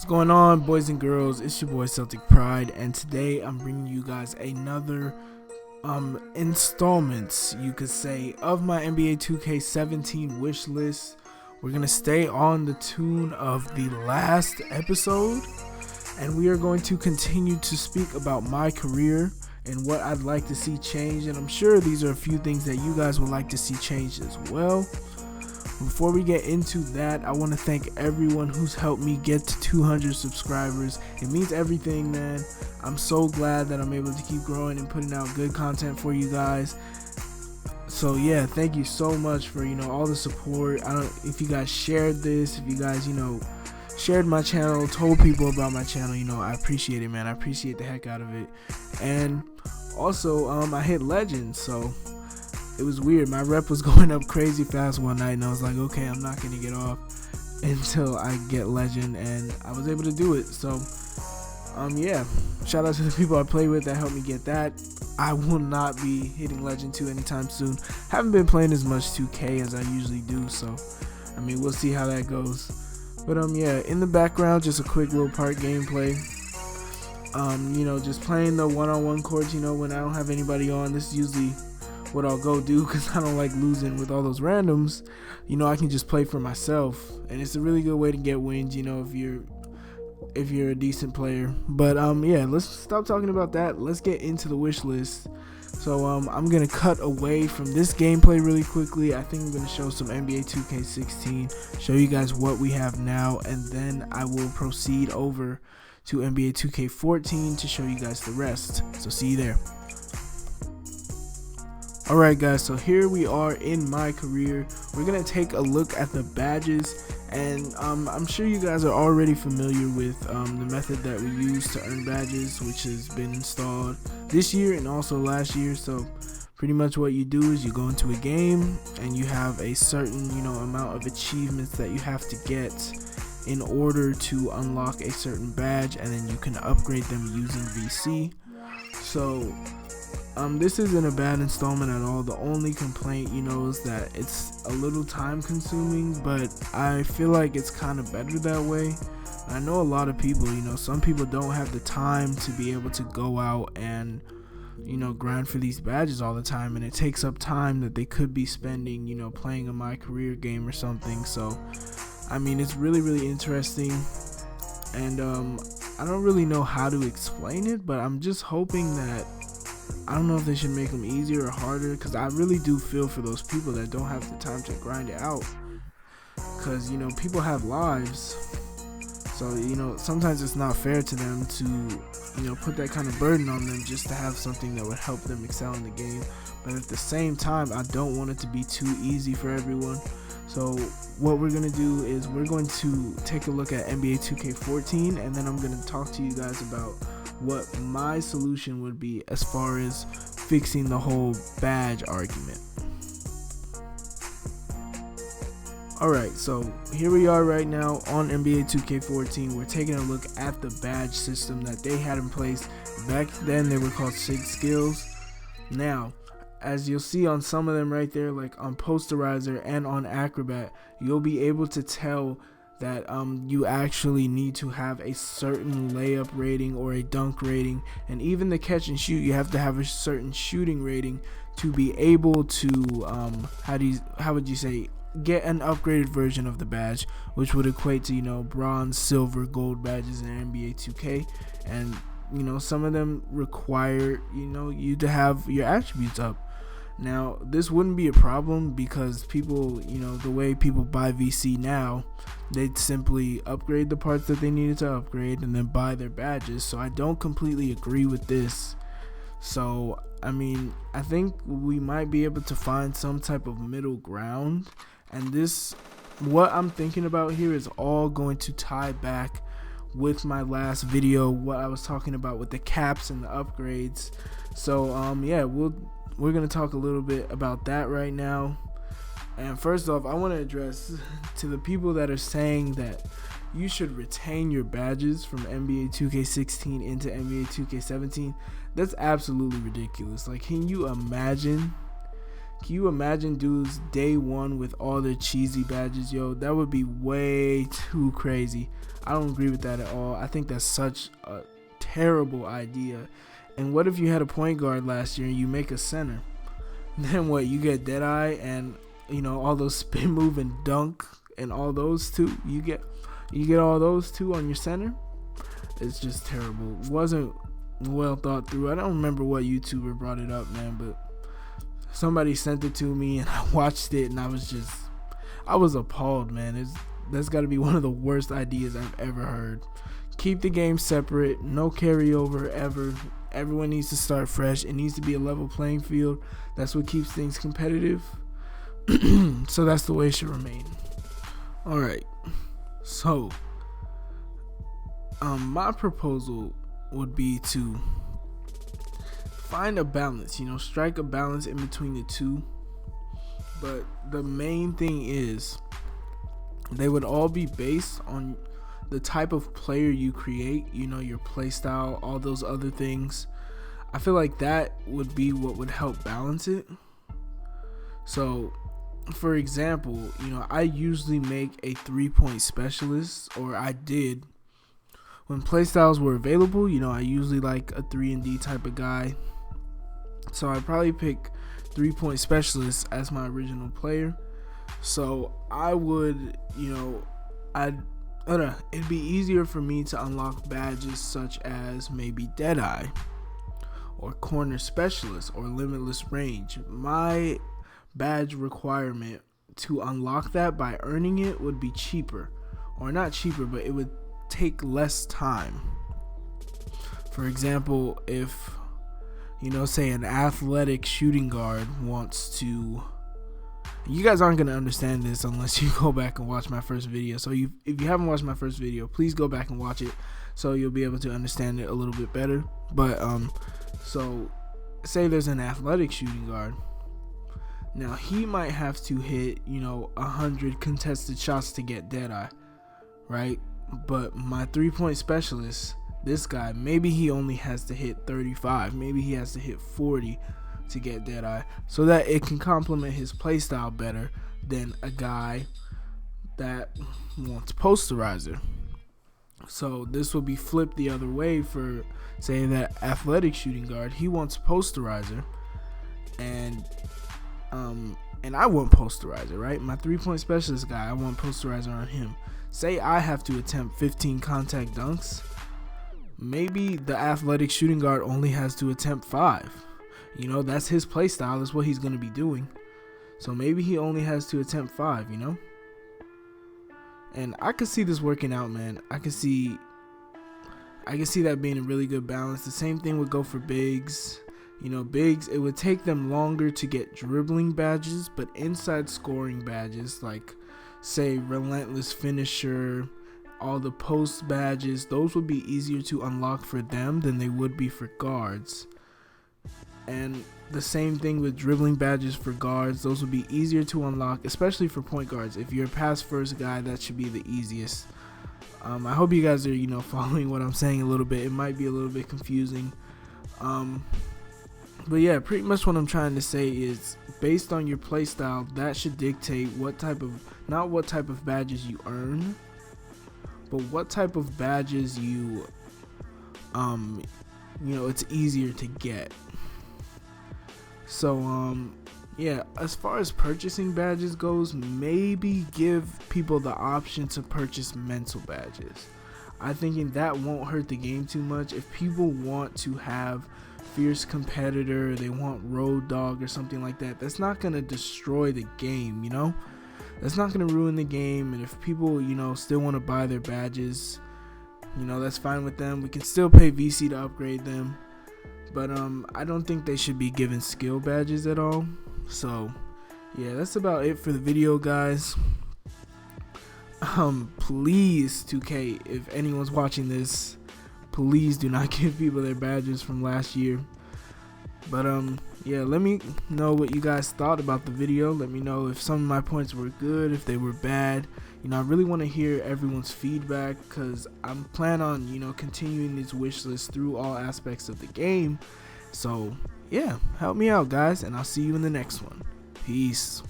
What's going on, boys and girls? It's your boy Celtic Pride, and today I'm bringing you guys another installments, you could say, of my NBA 2K17 wish list. We're gonna stay on the tune of the last episode, and we are going to continue to speak about my career and what I'd like to see change. And I'm sure these are a few things that you guys would like to see changed as well. Before we get into that, I want to thank everyone who's helped me get to 200 subscribers. It means everything, man. I'm so glad that I'm able to keep growing and putting out good content for you guys. So yeah, thank you so much for all the support. If you guys shared this, if you guys shared my channel, told people about my channel, I appreciate it, man. I appreciate the heck out of it. And also I hit legend, so it was weird. My rep was going up crazy fast one night, and I was like, okay, I'm not going to get off until I get legend, and I was able to do it. So, yeah, shout out to the people I play with that helped me get that. I will not be hitting legend 2 anytime soon. Haven't been playing as much 2K as I usually do, so, we'll see how that goes. But, yeah, in the background, just a quick little part gameplay. Just playing the one-on-one courts, when I don't have anybody on. This is usually what I'll go do because I don't like losing with all those randoms. I can just play for myself, and it's a really good way to get wins, if you're a decent player. But yeah, let's stop talking about that. Let's get into the wish list. So I'm gonna cut away from this gameplay really quickly. I think I'm gonna show some NBA 2K16, show you guys what we have now, and then I will proceed over to NBA 2K14 to show you guys the rest. So see you there. Alright guys, so here we are in my career. We're going to take a look at the badges, and I'm sure you guys are already familiar with the method that we use to earn badges, which has been installed this year and also last year. So pretty much what you do is you go into a game and you have a certain amount of achievements that you have to get in order to unlock a certain badge, and then you can upgrade them using VC. So this isn't a bad installment at all. The only complaint, is that it's a little time consuming, but I feel like it's kind of better that way. I know a lot of people, some people don't have the time to be able to go out and, grind for these badges all the time, and it takes up time that they could be spending, playing a MyCareer game or something. So, it's really, really interesting, and I don't really know how to explain it, but I'm just hoping that, I don't know if they should make them easier or harder, because I really do feel for those people that don't have the time to grind it out, because people have lives. So sometimes it's not fair to them to put that kind of burden on them just to have something that would help them excel in the game. But at the same time, I don't want it to be too easy for everyone. So what we're going to do is we're going to take a look at NBA 2K14, and then I'm going to talk to you guys about what my solution would be as far as fixing the whole badge argument. Alright, so here we are right now on NBA 2K14. We're taking a look at the badge system that they had in place. Back then they were called 6 skills. Now, as you'll see on some of them right there, like on Posterizer and on Acrobat, you'll be able to tell that you actually need to have a certain layup rating or a dunk rating, and even the catch and shoot, you have to have a certain shooting rating to be able to how would you say, get an upgraded version of the badge, which would equate to bronze, silver, gold badges in NBA 2K. And some of them require you to have your attributes up. Now, this wouldn't be a problem because people, the way people buy VC now, they'd simply upgrade the parts that they needed to upgrade and then buy their badges. So I don't completely agree with this. So, I think we might be able to find some type of middle ground. And what I'm thinking about here is all going to tie back with my last video, what I was talking about with the caps and the upgrades. So, yeah, we're going to talk a little bit about that right now. And first off, I want to address to the people that are saying that you should retain your badges from NBA 2K16 into NBA 2K17. That's absolutely ridiculous. Like, can you imagine Can you imagine dudes day one with all their cheesy badges? Yo, that would be way too crazy. I don't agree with that at all. I think that's such a terrible idea. And what if you had a point guard last year and you make a center? Then what? You get Deadeye and all those spin move and dunk and all those too. You get all those too on your center. It's just terrible. It wasn't well thought through. I don't remember what YouTuber brought it up, man, but somebody sent it to me and I watched it and I was appalled, man. That's got to be one of the worst ideas I've ever heard. Keep the game separate, no carryover ever. Everyone needs to start fresh. It needs to be a level playing field. That's what keeps things competitive. So that's the way it should remain. Alright, so my proposal would be to find a balance, strike a balance in between the two. But the main thing is they would all be based on the type of player you create, your play style, all those other things. I feel like that would be what would help balance it. So, for example, I usually make a 3-point specialist, or I did. When playstyles were available, I usually like a 3-and-D type of guy. So I'd probably pick 3-point specialist as my original player. So I would, it'd be easier for me to unlock badges such as maybe Deadeye or corner specialist or limitless range. My badge requirement to unlock that by earning it would be cheaper, or not cheaper, but it would take less time. For example, if say an athletic shooting guard wants to, you guys aren't going to understand this unless you go back and watch my first video. So if you haven't watched my first video, please go back and watch it so you'll be able to understand it a little bit better. But so say there's an athletic shooting guard. Now he might have to hit 100 contested shots to get Deadeye, right? But my 3-point specialist, this guy, maybe he only has to hit 35, maybe he has to hit 40 to get Deadeye, so that it can complement his playstyle better than a guy that wants posterizer. So this will be flipped the other way for, say, that athletic shooting guard. He wants posterizer, and I want posterizer, right? My 3-point specialist guy, I want posterizer on him. Say I have to attempt 15 contact dunks. Maybe the athletic shooting guard only has to attempt 5. That's his play style. That's what he's going to be doing. So maybe he only has to attempt 5, And I could see this working out, man. I can see that being a really good balance. The same thing would go for bigs. Bigs, it would take them longer to get dribbling badges, but inside scoring badges, like, say, relentless finisher, all the post badges, those would be easier to unlock for them than they would be for guards. And the same thing with dribbling badges for guards. Those would be easier to unlock, especially for point guards. If you're a pass first guy, that should be the easiest. I hope you guys are following what I'm saying a little bit. It might be a little bit confusing, but yeah, pretty much what I'm trying to say is, based on your play style, that should dictate not what type of badges you earn, but what type of badges you it's easier to get. So yeah, as far as purchasing badges goes, maybe give people the option to purchase mental badges. I'm thinking that won't hurt the game too much. If people want to have fierce competitor, they want road dog or something like that, that's not going to destroy the game, that's not going to ruin the game. And if people still want to buy their badges, that's fine with them. We can still pay VC to upgrade them, but I don't think they should be given skill badges at all. So yeah, that's about it for the video, guys. Please, 2K, if anyone's watching this, please do not give people their badges from last year. But yeah, let me know what you guys thought about the video. Let me know if some of my points were good, if they were bad. I really want to hear everyone's feedback, because I'm planning on continuing these wish lists through all aspects of the game. So yeah, help me out, guys, and I'll see you in the next one. Peace.